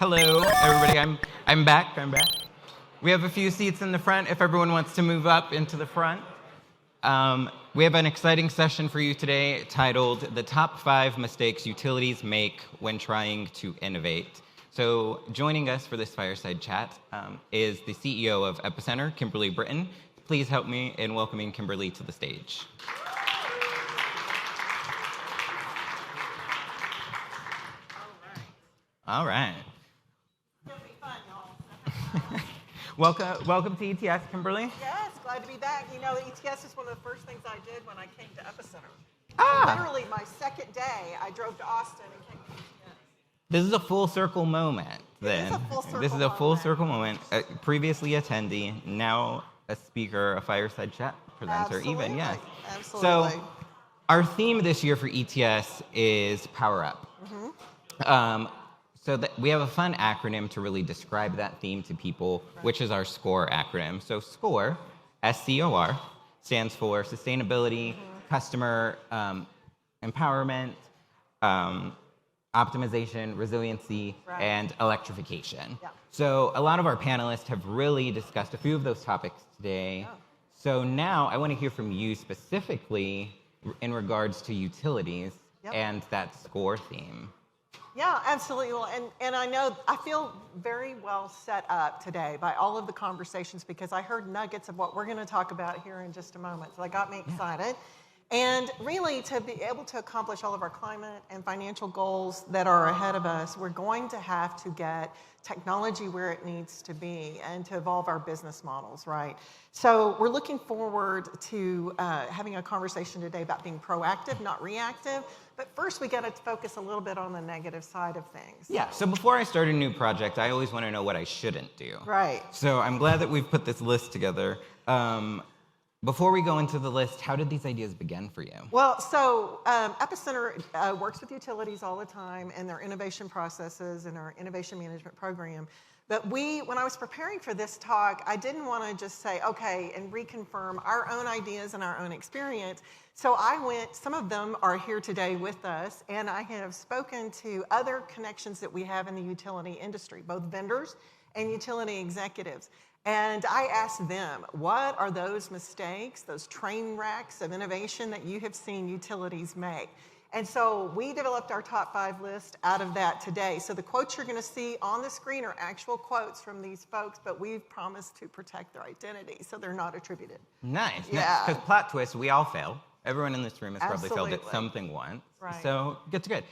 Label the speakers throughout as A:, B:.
A: Hello, everybody. I'm back. We have a few seats in the front if everyone wants to move up into the front. We have an exciting session for you today titled The Top 5 Mistakes Utilities Make When Trying to Innovate. So joining us for this Fireside Chat is the CEO of EPIcenter, Kimberly Britton. Please help me in welcoming Kimberly to the stage. All right.
B: It's gonna be fun, y'all.
A: Welcome to ETS, Kimberly.
B: Yes, glad to be back. You know, the ETS is one of the first things I did when I came to EPIcenter. Literally, my second day, I drove to Austin and came to ETS.
A: This is a full circle moment, then.
B: This is a full circle moment.
A: Previously attendee, now a speaker, a Fireside Chat presenter,
B: Absolutely.
A: even, yes.
B: Absolutely.
A: So, our theme this year for ETS is Power Up. So we have a fun acronym to really describe that theme to people, which is our SCORE acronym. So SCORE, S-C-O-R, stands for Sustainability, Customer Empowerment, Optimization, Resiliency, and Electrification.
B: Yeah.
A: So a lot of our panelists have really discussed a few of those topics today.
B: Yeah.
A: So now I want to hear from you specifically in regards to utilities and that SCORE theme.
B: Yeah, absolutely. Well, and I feel very well set up today by all of the conversations because I heard nuggets of what we're going to talk about here in just a moment. So that got me excited. And really, to be able to accomplish all of our climate and financial goals that are ahead of us, we're going to have to get technology where it needs to be and to evolve our business models, right? So we're looking forward to having a conversation today about being proactive, not reactive. But first, we got to focus a little bit on the negative side of things.
A: Yeah, so before I start a new project, I always want to know what I shouldn't do.
B: Right.
A: So I'm glad that we've put this list together. Before we go into the list, how did these ideas begin for you?
B: Well, so EPIcenter works with utilities all the time and their innovation processes and our innovation management program. But when I was preparing for this talk, I didn't want to just say, okay, and reconfirm our own ideas and our own experience. So some of them are here today with us, and I have spoken to other connections that we have in the utility industry, both vendors and utility executives. And I asked them, what are those mistakes, those train wrecks of innovation that you have seen utilities make? And so we developed our top 5 list out of that today. So the quotes you're going to see on the screen are actual quotes from these folks, but we've promised to protect their identity, so they're not attributed.
A: Nice.
B: Yeah.
A: Because plot twist, we all fail. Everyone in this room has probably failed at
B: Absolutely.
A: something once.
B: Right.
A: So good.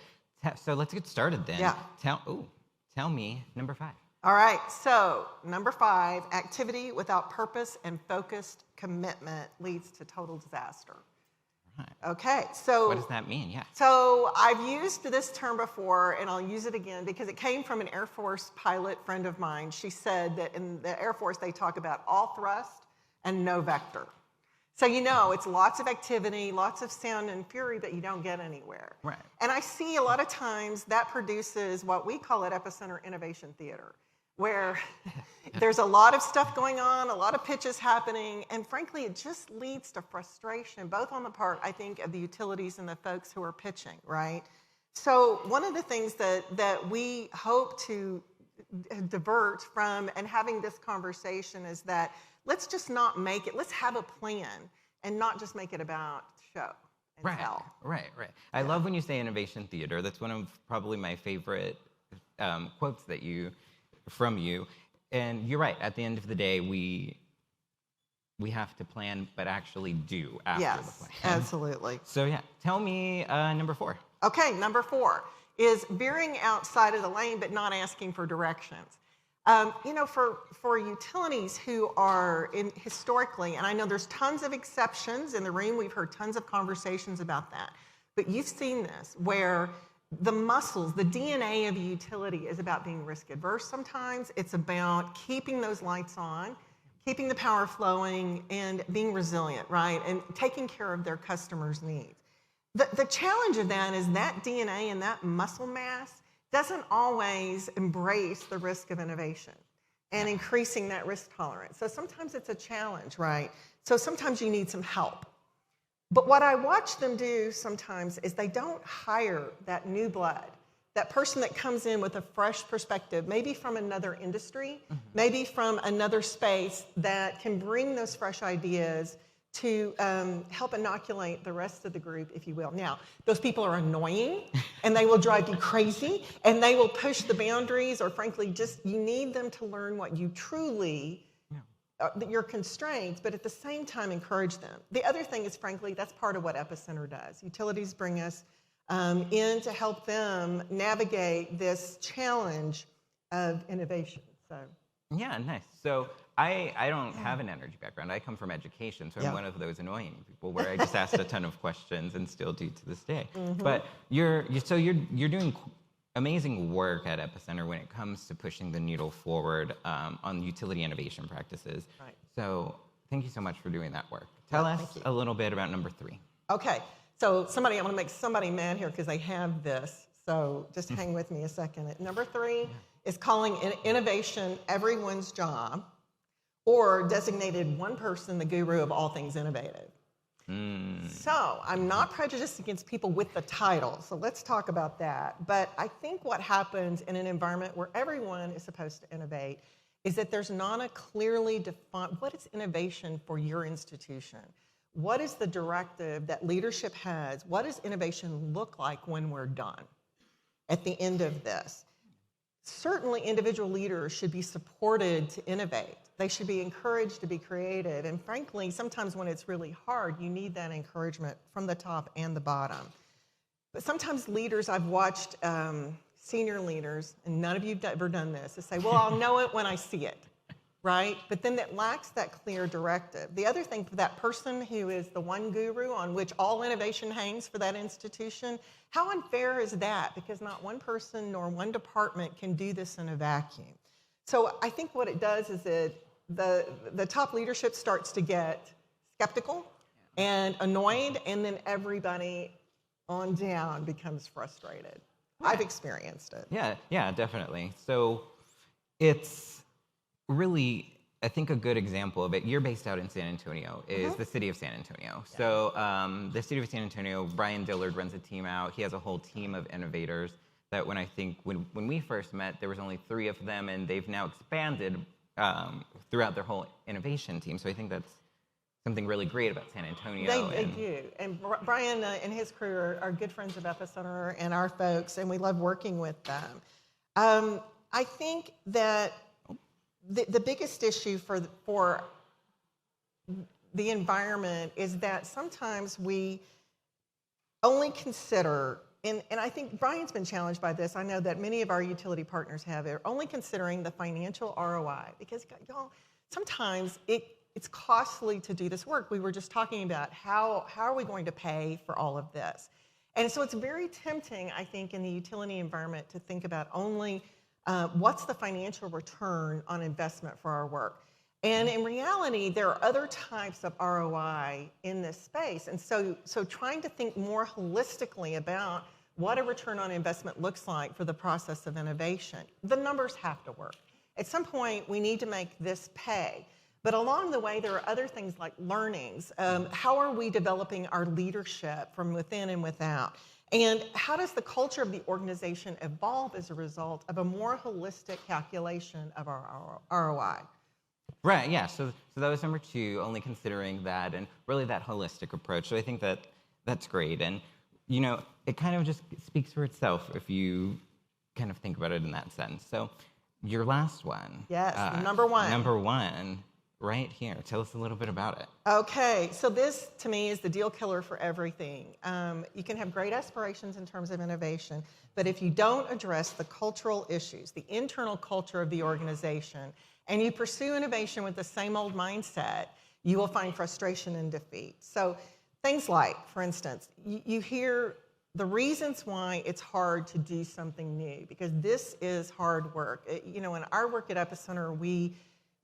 A: So let's get started then.
B: Yeah.
A: Tell me number 5.
B: All right, so number 5, activity without purpose and focused commitment leads to total disaster.
A: Right.
B: Okay, so
A: What does that mean? Yeah.
B: So I've used this term before, and I'll use it again because it came from an Air Force pilot friend of mine. She said that in the Air Force, they talk about all thrust and no vector. So it's lots of activity, lots of sound and fury, but you don't get anywhere.
A: Right.
B: And I see a lot of times that produces what we call at EPIcenter innovation theater, where there's a lot of stuff going on, a lot of pitches happening, and frankly, it just leads to frustration, both on the part, I think, of the utilities and the folks who are pitching, right? So one of the things that we hope to divert from and having this conversation is that let's just not make it, let's have a plan and not just make it about show and tell.
A: Right. I love when you say innovation theater. That's one of probably my favorite quotes from you. And you're right, at the end of the day, we have to plan, but actually do after the plan.
B: Yes, absolutely.
A: So tell me number 4.
B: Okay, number 4 is veering outside of the lane, but not asking for directions. For utilities who are historically, and I know there's tons of exceptions in the room, we've heard tons of conversations about that, but you've seen this where the muscles, the DNA of a utility is about being risk adverse sometimes. It's about keeping those lights on, keeping the power flowing, and being resilient, right? And taking care of their customers' needs. The challenge of that is that DNA and that muscle mass doesn't always embrace the risk of innovation and increasing that risk tolerance. So sometimes it's a challenge, right? So sometimes you need some help. But what I watch them do sometimes is they don't hire that new blood that person that comes in with a fresh perspective, maybe from another industry, maybe from another space, that can bring those fresh ideas to help inoculate the rest of the group, if you will. Now, those people are annoying, and they will drive you crazy, and they will push the boundaries, or frankly, just you need them to learn what you truly, your constraints, but at the same time, encourage them. The other thing is, frankly, that's part of what EPIcenter does. Utilities bring us in to help them navigate this challenge of innovation. So.
A: Yeah, nice. So I don't have an energy background. I come from education, so I'm one of those annoying people where I just asked a ton of questions and still do to this day. But you're doing amazing work at EPIcenter when it comes to pushing the needle forward on utility innovation practices.
B: Right.
A: So thank you so much for doing that work. Tell us a little bit about number 3.
B: Okay. So I'm going to make somebody mad here because they have this. So just hang with me a second. Number 3 is calling innovation everyone's job, or designated one person the guru of all things innovative. So I'm not prejudiced against people with the title, so let's talk about that. But I think what happens in an environment where everyone is supposed to innovate is that there's not a clearly defined, what is innovation for your institution? What is the directive that leadership has? What does innovation look like when we're done at the end of this? Certainly, individual leaders should be supported to innovate. They should be encouraged to be creative. And frankly, sometimes when it's really hard, you need that encouragement from the top and the bottom. But sometimes leaders, I've watched senior leaders, and none of you have ever done this, to say, well, I'll know it when I see it. Right? But then that lacks that clear directive. The other thing, for that person who is the one guru on which all innovation hangs for that institution, how unfair is that? Because not one person nor one department can do this in a vacuum. So I think what it does is the top leadership starts to get skeptical and annoyed, and then everybody on down becomes frustrated. I've experienced it.
A: Yeah, definitely. So it's really, I think a good example of it, you're based out in San Antonio, is the city of San Antonio. Yeah. So the city of San Antonio, Brian Dillard runs a team out. He has a whole team of innovators that when we first met, there was only 3 of them, and they've now expanded throughout their whole innovation team. So I think that's something really great about San Antonio.
B: They do. And Brian and his crew are good friends of EPIcenter and our folks, and we love working with them. I think that the biggest issue for the environment is that sometimes we only consider, and I think Brian's been challenged by this, I know that many of our utility partners have it, only considering the financial ROI, because y'all, sometimes it's costly to do this work. We were just talking about how are we going to pay for all of this? And so it's very tempting, I think, in the utility environment to think about only what's the financial return on investment for our work. And in reality, there are other types of ROI in this space. And so trying to think more holistically about what a return on investment looks like for the process of innovation, the numbers have to work. At some point, we need to make this pay. But along the way, there are other things like learnings. How are we developing our leadership from within and without? And how does the culture of the organization evolve as a result of a more holistic calculation of our ROI?
A: Right, yeah, so that was number 2, only considering that and really that holistic approach. So I think that's great. And, you know, it kind of just speaks for itself if you kind of think about it in that sense. So your last one.
B: Yes, number 1.
A: Number 1. Right here. Tell us a little bit about it.
B: Okay, so this to me is the deal killer for everything. You can have great aspirations in terms of innovation, but if you don't address the cultural issues, the internal culture of the organization, and you pursue innovation with the same old mindset, you will find frustration and defeat. So things like, for instance, you hear the reasons why it's hard to do something new, because this is hard work. In our work at EPIcenter, we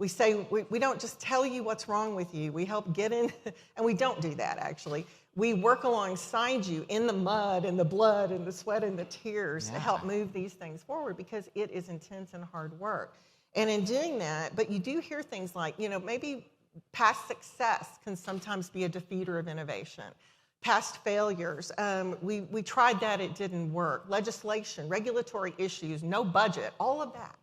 B: say we don't just tell you what's wrong with you. We help get in, and we don't do that, actually. We work alongside you in the mud and the blood and the sweat and the tears to help move these things forward, because it is intense and hard work. And in doing that, but you do hear things like, maybe past success can sometimes be a defeater of innovation. past failures. We tried that, it didn't work. Legislation, regulatory issues, no budget, all of that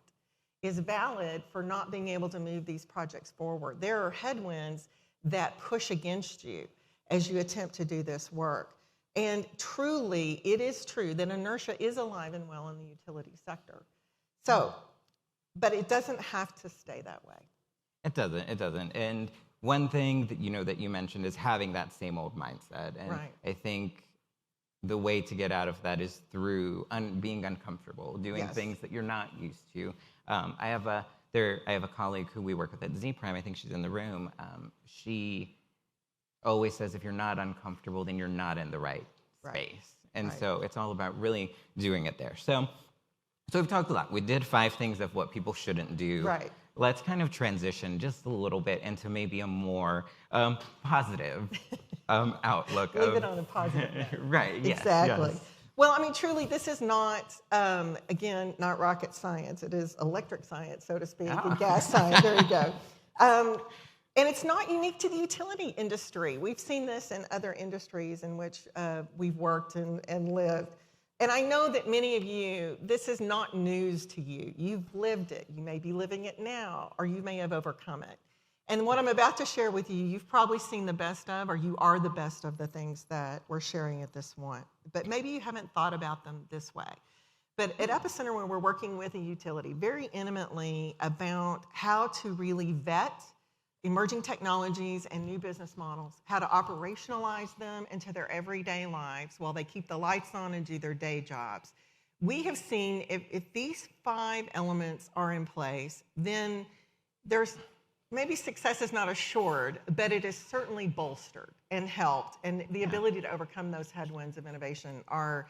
B: is valid for not being able to move these projects forward. There are headwinds that push against you as you attempt to do this work. And truly, it is true that inertia is alive and well in the utility sector. So, but it doesn't have to stay that way.
A: It doesn't. And one thing that you mentioned is having that same old mindset. And
B: Right.
A: I think the way to get out of that is through being uncomfortable, doing
B: Yes.
A: things that you're not used to. I have a colleague who we work with at Zpryme. I think she's in the room. She always says, if you're not uncomfortable, then you're not in the right space. And
B: Right.
A: so it's all about really doing it there. So we've talked a lot. We did 5 things of what people shouldn't do.
B: Right.
A: Let's kind of transition just a little bit into maybe a more positive outlook.
B: Leave it on a positive note.
A: Right, yes.
B: Exactly.
A: Yes.
B: Well, I mean, truly, this is not, again, not rocket science. It is electric science, so to speak, and gas science. There you go. And it's not unique to the utility industry. We've seen this in other industries in which we've worked and lived. And I know that many of you, this is not news to you. You've lived it. You may be living it now, or you may have overcome it. And what I'm about to share with you, you've probably seen the best of, or you are the best of the things that we're sharing at this one. But maybe you haven't thought about them this way. But at EPIcenter, when we're working with a utility very intimately about how to really vet emerging technologies and new business models, how to operationalize them into their everyday lives while they keep the lights on and do their day jobs. We have seen if these 5 elements are in place, then there's maybe success is not assured, but it is certainly bolstered and helped, and the ability to overcome those headwinds of innovation are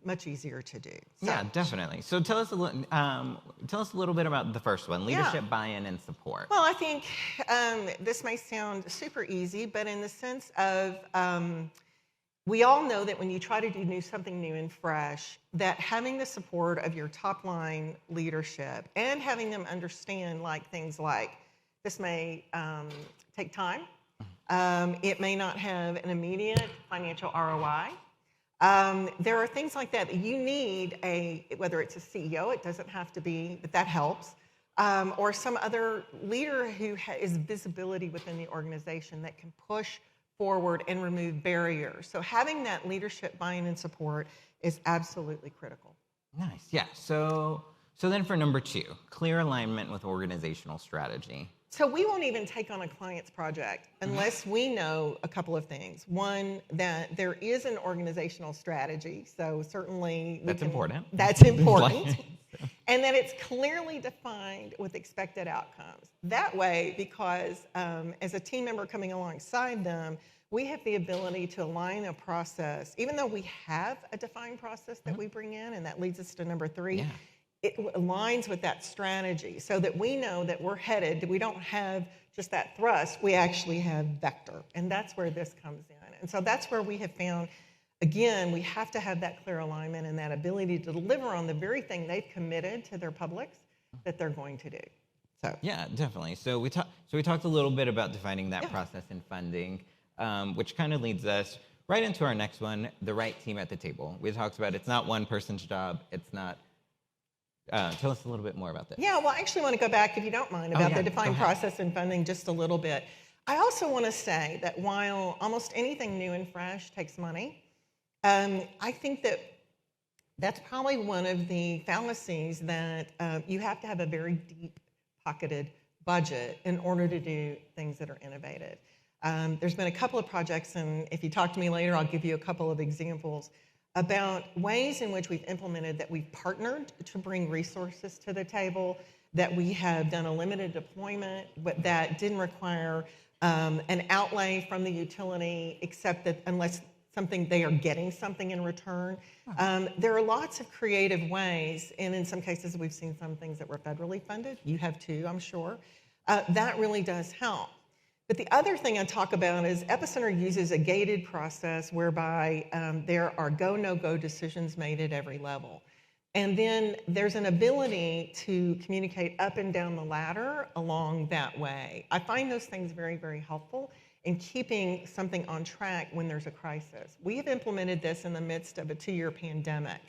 B: much easier to do. So,
A: Yeah, definitely. So tell us a little bit about the first one, leadership, buy-in, and support.
B: Well, I think this may sound super easy, but in the sense of we all know that when you try to do something new and fresh, that having the support of your top line leadership and having them understand things like this may take time, it may not have an immediate financial ROI. There are things like that you need whether it's a CEO, it doesn't have to be, but that helps, or some other leader who is visibility within the organization that can push forward and remove barriers. So having that leadership buy-in and support is absolutely critical.
A: Nice, yeah. So then for number 2, clear alignment with organizational strategy.
B: So we won't even take on a client's project unless we know a couple of things. One, that there is an organizational strategy. So certainly
A: That's important.
B: That's important. And that it's clearly defined with expected outcomes. That way, because as a team member coming alongside them, we have the ability to align a process, even though we have a defined process that we bring in, and that leads us to number 3.
A: Yeah.
B: It aligns with that strategy so that we know that we're headed, we don't have just that thrust, we actually have vector. And that's where this comes in. And so that's where we have found, again, we have to have that clear alignment and that ability to deliver on the very thing they've committed to their publics that they're going to do. So
A: Yeah, definitely. So we talked a little bit about defining that process and funding, which kind of leads us right into our next one, the right team at the table. We talked about it's not one person's job, it's not. Tell us a little bit more about this.
B: Yeah, well, I actually want to go back, if you don't mind, about the defined process and funding just a little bit. I also want to say that while almost anything new and fresh takes money, I think that that's probably one of the fallacies that you have to have a very deep-pocketed budget in order to do things that are innovative. There's been a couple of projects, and if you talk to me later, I'll give you a couple of examples about ways in which we've implemented that we've partnered to bring resources to the table, that we have done a limited deployment, but that didn't require an outlay from the utility, except that unless they are getting something in return. There are lots of creative ways, and in some cases we've seen some things that were federally funded. You have too, I'm sure. That really does help. But the other thing I talk about is EPIcenter uses a gated process whereby there are go, no-go decisions made at every level. And then there's an ability to communicate up and down the ladder along that way. I find those things very, very helpful in keeping something on track when there's a crisis. We have implemented this in the midst of a 2-year pandemic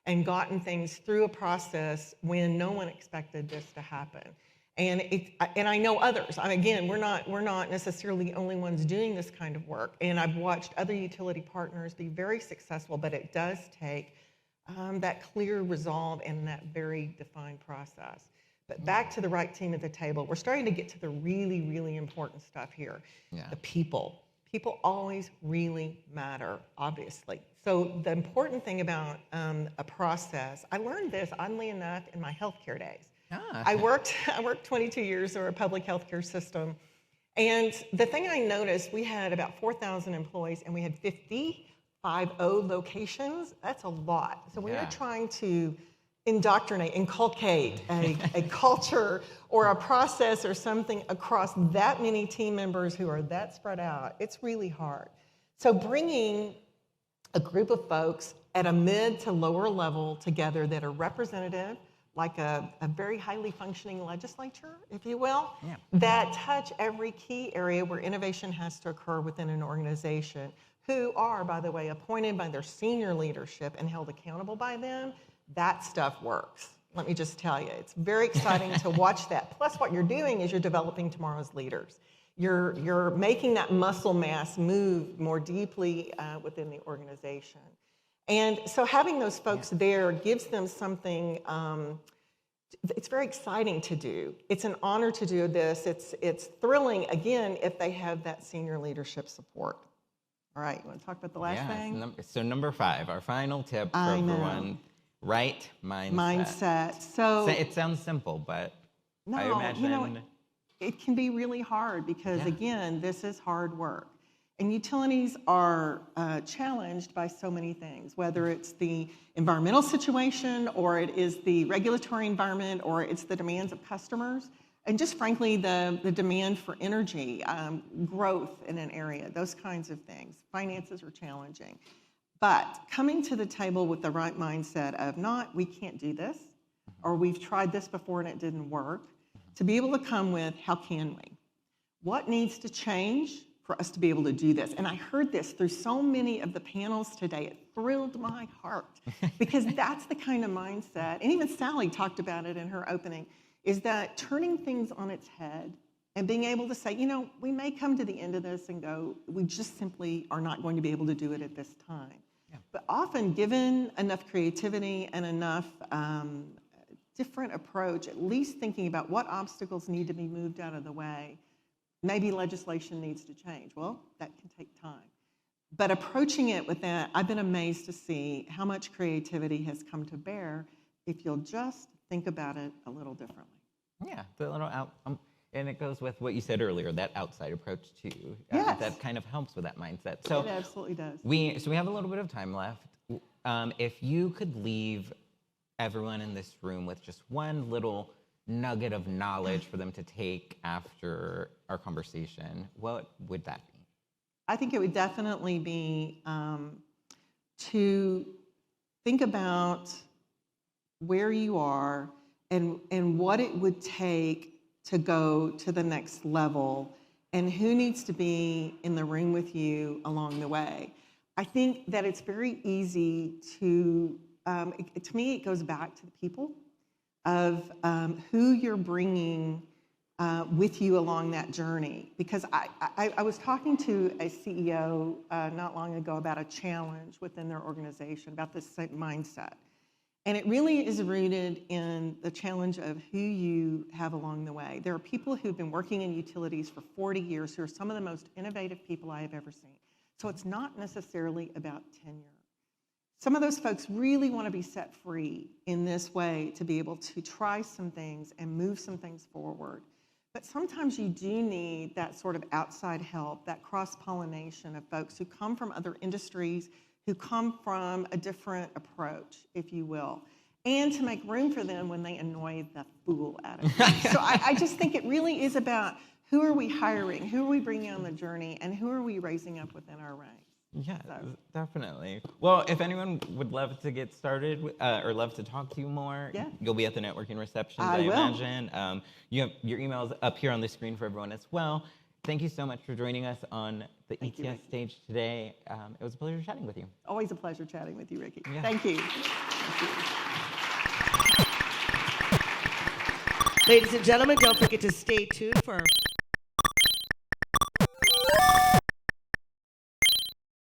B: and gotten things through a process when no one expected this to happen. And I know others. Again, we're not necessarily the only ones doing this kind of work. And I've watched other utility partners be very successful, but it does take that clear resolve and that very defined process. But back to the right team at the table, we're starting to get to the really, really important stuff here. Yeah. The people. People always really matter, obviously. So the important thing about a process, I learned this, oddly enough, in my healthcare days. I worked 22 years in a public healthcare system. And the thing I noticed, we had about 4,000 employees and we had 50 locations. That's a lot. So when you're trying to inculcate a culture or a process or something across that many team members who are that spread out, it's really hard. So bringing a group of folks at a mid to lower level together that are representative, like a very highly functioning legislature, if you will, that touch every key area where innovation has to occur within an organization, who are, by the way, appointed by their senior leadership and held accountable by them. That stuff works. Let me just tell you, it's very exciting to watch that. Plus, what you're doing is you're developing tomorrow's leaders. You're making that muscle mass move more deeply within the organization. And so having those folks there gives them something, it's very exciting to do. It's an honor to do this. It's thrilling, again, if they have that senior leadership support. All right, you want to talk about the last thing?
A: So number 5, our final tip for everyone, right mindset.
B: So
A: it sounds simple, but I imagine...
B: it can be really hard because, again, this is hard work. And utilities are challenged by so many things, whether it's the environmental situation or it is the regulatory environment or it's the demands of customers and just frankly the demand for energy, growth in an area, those kinds of things. Finances are challenging. But coming to the table with the right mindset of not we can't do this or we've tried this before and it didn't work, to be able to come with how can we? What needs to change for us to be able to do this? And I heard this through so many of the panels today. It thrilled my heart because that's the kind of mindset, and even Sally talked about it in her opening, is that turning things on its head and being able to say, we may come to the end of this and go, we just simply are not going to be able to do it at this time. Yeah. But often, given enough creativity and enough different approach, at least thinking about what obstacles need to be moved out of the way, maybe legislation needs to change. Well, that can take time. But approaching it with that, I've been amazed to see how much creativity has come to bear if you'll just think about it a little differently.
A: Yeah, the little and it goes with what you said earlier, that outside approach too.
B: Yes.
A: That kind of helps with that mindset. So
B: it absolutely does.
A: We have a little bit of time left. If you could leave everyone in this room with just one little nugget of knowledge for them to take after our conversation, what would that be?
B: I think it would definitely be to think about where you are and what it would take to go to the next level and who needs to be in the room with you along the way. I think that it's very easy to me, it goes back to the people of who you're bringing with you along that journey. Because I was talking to a CEO not long ago about a challenge within their organization, about this same mindset. And it really is rooted in the challenge of who you have along the way. There are people who've been working in utilities for 40 years who are some of the most innovative people I have ever seen. So it's not necessarily about tenure. Some of those folks really want to be set free in this way to be able to try some things and move some things forward. But sometimes you do need that sort of outside help, that cross-pollination of folks who come from other industries, who come from a different approach, if you will, and to make room for them when they annoy the fool out of you. So I just think it really is about who are we hiring, who are we bringing on the journey, and who are we raising up within our ranks.
A: Yeah, definitely. Well, if anyone would love to get started or love to talk to you more, you'll be at the networking receptions, I imagine. You have your emails up here on the screen for everyone as well. thank you so much for joining us on the ETS stage today. It was a pleasure chatting with you.
C: Always a pleasure chatting with you, Ricky.
A: Yeah.
C: Thank you. Ladies and gentlemen, don't forget to stay tuned for